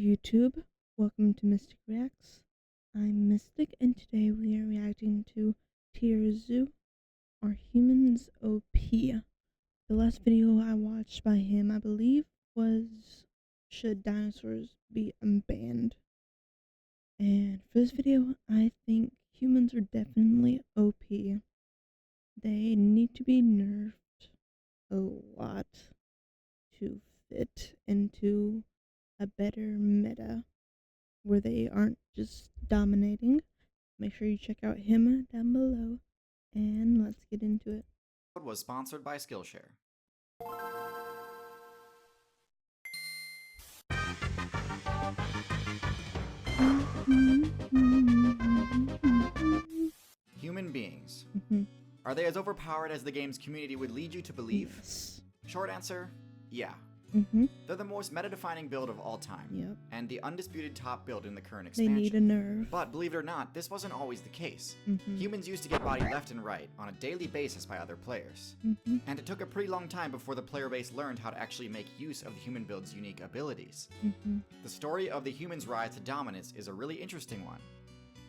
YouTube, welcome to Mistic Reacts. I'm Mistic, and today we are reacting to TierZoo, Are Humans OP? The last video I watched by him, I believe, was Should Dinosaurs Be Banned? And for this video, I think humans are definitely OP. They need to be nerfed a lot to fit into a better meta where they aren't just dominating. Make sure you check out him down below, and let's get into it. Was sponsored by Skillshare. Human beings. Are they as overpowered as the game's community would lead you to believe? Yes. Short answer, yeah. They're the most meta-defining build of all time, and the undisputed top build in the current expansion. They need a nerf. But believe it or not, this wasn't always the case. Humans used to get bodied left and right on a daily basis by other players. And it took a pretty long time before the player base learned how to actually make use of the human build's unique abilities. The story of the humans' rise to dominance is a really interesting one.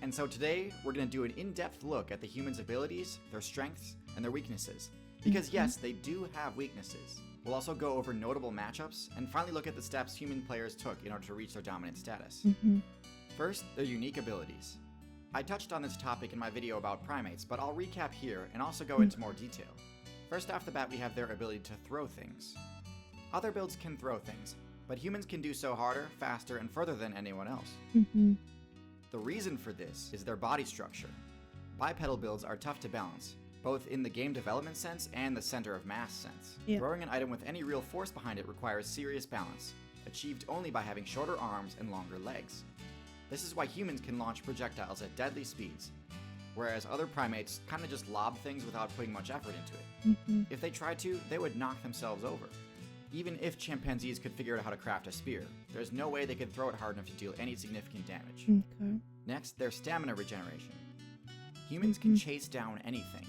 And so today, we're going to do an in-depth look at the humans' abilities, their strengths, and their weaknesses. Because yes, they do have weaknesses. We'll also go over notable matchups, and finally look at the steps human players took in order to reach their dominant status. First, their unique abilities. I touched on this topic in my video about primates, but I'll recap here and also go into more detail. First off the bat, we have their ability to throw things. Other builds can throw things, but humans can do so harder, faster, and further than anyone else. The reason for this is their body structure. Bipedal builds are tough to balance, both in the game development sense and the center of mass sense. Throwing an item with any real force behind it requires serious balance, achieved only by having shorter arms and longer legs. This is why humans can launch projectiles at deadly speeds, whereas other primates kinda just lob things without putting much effort into it. If they tried to, they would knock themselves over. Even if chimpanzees could figure out how to craft a spear, there's no way they could throw it hard enough to deal any significant damage. Next, their stamina regeneration. Humans can chase down anything.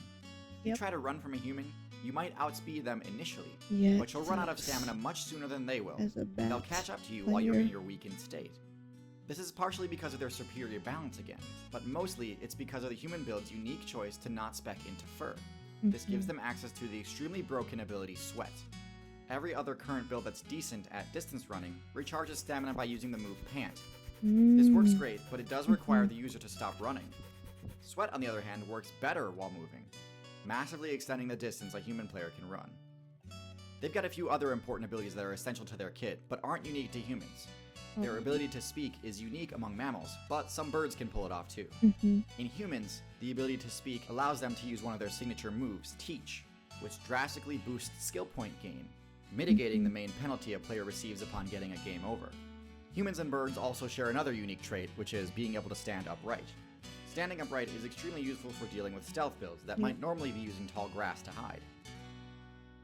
You try to run from a human, you might outspeed them initially, but you'll run out of stamina much sooner than they will, and they'll catch up to you while you're in your weakened state. This is partially because of their superior balance again, but mostly it's because of the human build's unique choice to not spec into fur. This gives them access to the extremely broken ability Sweat. Every other current build that's decent at distance running recharges stamina by using the move Pant. This works great, but it does require the user to stop running. Sweat, on the other hand, works better while moving, massively extending the distance a human player can run. They've got a few other important abilities that are essential to their kit, but aren't unique to humans. Their ability to speak is unique among mammals, but some birds can pull it off too. In humans, the ability to speak allows them to use one of their signature moves, Teach, which drastically boosts skill point gain, mitigating the main penalty a player receives upon getting a game over. Humans and birds also share another unique trait, which is being able to stand upright. Standing upright is extremely useful for dealing with stealth builds that might normally be using tall grass to hide.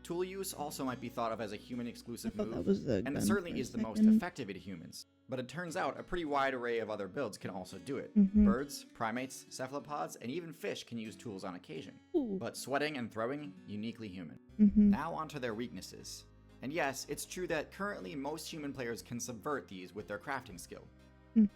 Tool use also might be thought of as a human-exclusive move, and it certainly is the most effective to humans, but it turns out a pretty wide array of other builds can also do it. Birds, primates, cephalopods, and even fish can use tools on occasion, but sweating and throwing, uniquely human. Now onto their weaknesses. And yes, it's true that currently most human players can subvert these with their crafting skill.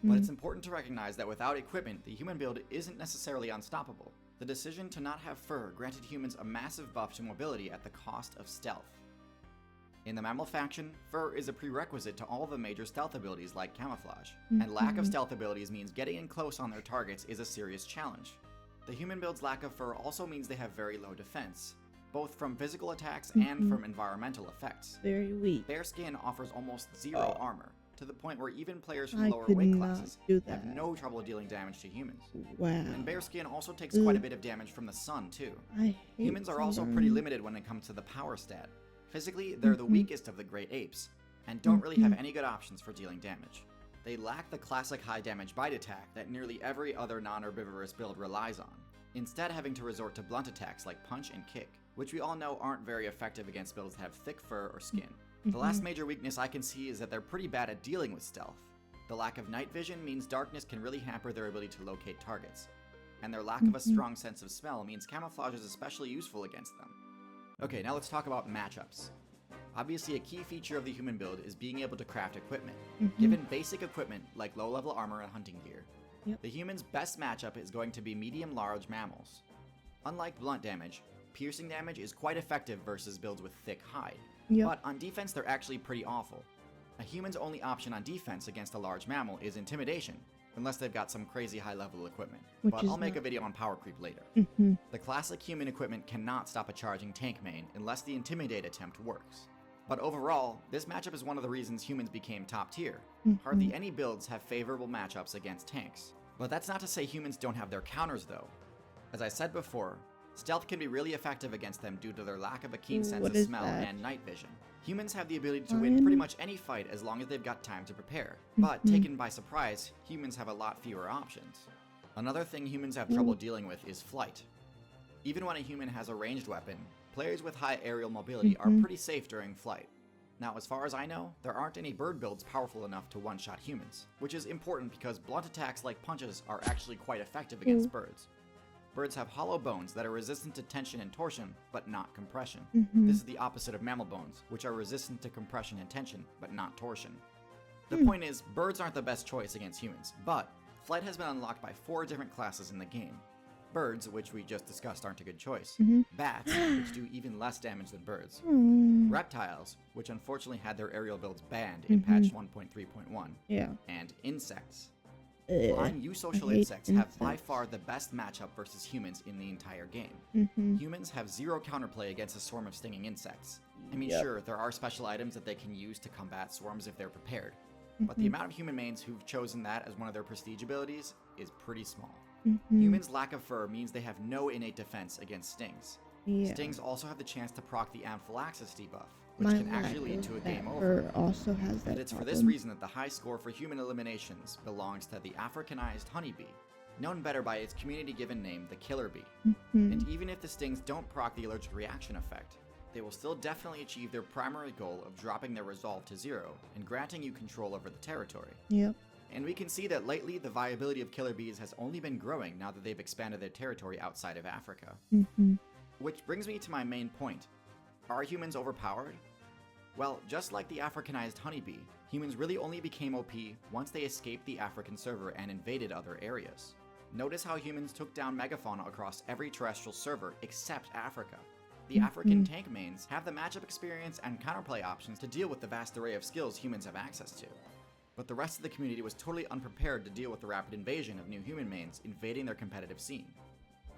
But it's important to recognize that without equipment, the human build isn't necessarily unstoppable. The decision to not have fur granted humans a massive buff to mobility at the cost of stealth. In the mammal faction, fur is a prerequisite to all the major stealth abilities like camouflage, and lack of stealth abilities means getting in close on their targets is a serious challenge. The human build's lack of fur also means they have very low defense, both from physical attacks and from environmental effects. Very weak. Their skin offers almost zero armor, to the point where even players from lower weight classes have no trouble dealing damage to humans. And bare skin also takes quite a bit of damage from the sun too. Humans are also pretty limited when it comes to the power stat. Physically, they're the weakest of the great apes, and don't really have any good options for dealing damage. They lack the classic high damage bite attack that nearly every other non-herbivorous build relies on, instead having to resort to blunt attacks like punch and kick, which we all know aren't very effective against builds that have thick fur or skin. The last major weakness I can see is that they're pretty bad at dealing with stealth. The lack of night vision means darkness can really hamper their ability to locate targets, and their lack of a strong sense of smell means camouflage is especially useful against them. Okay, now let's talk about matchups. Obviously, a key feature of the human build is being able to craft equipment. Given basic equipment like low-level armor and hunting gear, the human's best matchup is going to be medium-large mammals. Unlike blunt damage, piercing damage is quite effective versus builds with thick hide, but on defense they're actually pretty awful. A human's only option on defense against a large mammal is intimidation, unless they've got some crazy high-level equipment. But I'll make a video on power creep later. The classic human equipment cannot stop a charging tank main unless the intimidate attempt works. But overall, this matchup is one of the reasons humans became top tier. Hardly any builds have favorable matchups against tanks. But that's not to say humans don't have their counters though. As I said before, stealth can be really effective against them due to their lack of a keen sense of smell and night vision. Humans have the ability to win pretty much any fight as long as they've got time to prepare. But taken by surprise, humans have a lot fewer options. Another thing humans have trouble dealing with is flight. Even when a human has a ranged weapon, players with high aerial mobility are pretty safe during flight. Now, as far as I know, there aren't any bird builds powerful enough to one-shot humans, which is important because blunt attacks like punches are actually quite effective against birds. Birds have hollow bones that are resistant to tension and torsion, but not compression. This is the opposite of mammal bones, which are resistant to compression and tension, but not torsion. The point is, birds aren't the best choice against humans, but flight has been unlocked by 4 different classes in the game. Birds, which we just discussed aren't a good choice. Bats, which do even less damage than birds. Reptiles, which unfortunately had their aerial builds banned in patch 1.3.1. And insects. Flying eusocial insects have by far the best matchup versus humans in the entire game. Humans have 0 counterplay against a swarm of stinging insects. I mean, sure, there are special items that they can use to combat swarms if they're prepared, but the amount of human mains who've chosen that as one of their prestige abilities is pretty small. Humans' lack of fur means they have no innate defense against stings. Stings also have the chance to proc the anaphylaxis debuff, which can actually lead to a game over. Also has that and it's for this reason that the high score for human eliminations belongs to the Africanized honeybee, known better by its community-given name, the killer bee. And even if the stings don't proc the allergic reaction effect, they will still definitely achieve their primary goal of dropping their resolve to 0 and granting you control over the territory. And we can see that lately the viability of killer bees has only been growing now that they've expanded their territory outside of Africa. Which brings me to my main point. Are humans overpowered? Well, just like the Africanized honeybee, humans really only became OP once they escaped the African server and invaded other areas. Notice how humans took down megafauna across every terrestrial server except Africa. The African tank mains have the matchup experience and counterplay options to deal with the vast array of skills humans have access to. But the rest of the community was totally unprepared to deal with the rapid invasion of new human mains invading their competitive scene.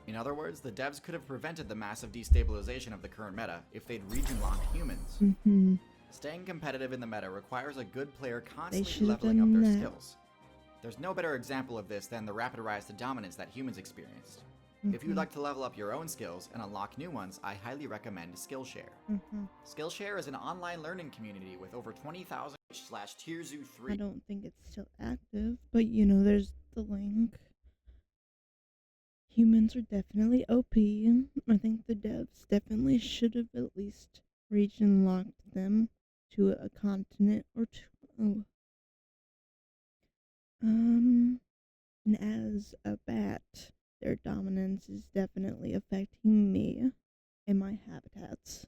In other words, the devs could have prevented the massive destabilization of the current meta if they'd region-locked humans. Staying competitive in the meta requires a good player constantly leveling up their skills. There's no better example of this than the rapid rise to dominance that humans experienced. If you'd like to level up your own skills and unlock new ones, I highly recommend Skillshare. Skillshare is an online learning community with over 20,000 /TierZoo 3. I don't think it's still active, but you know, there's the link. Humans are definitely OP. I think the devs definitely should have at least region locked them to a continent or two. And as a bat, their dominance is definitely affecting me and my habitats.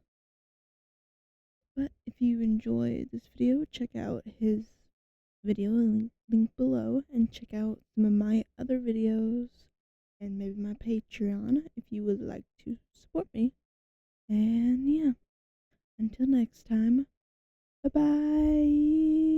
But if you enjoyed this video, check out his video link below, and check out some of my other videos and maybe my Patreon if you would like to support me. And yeah, until next time, bye bye.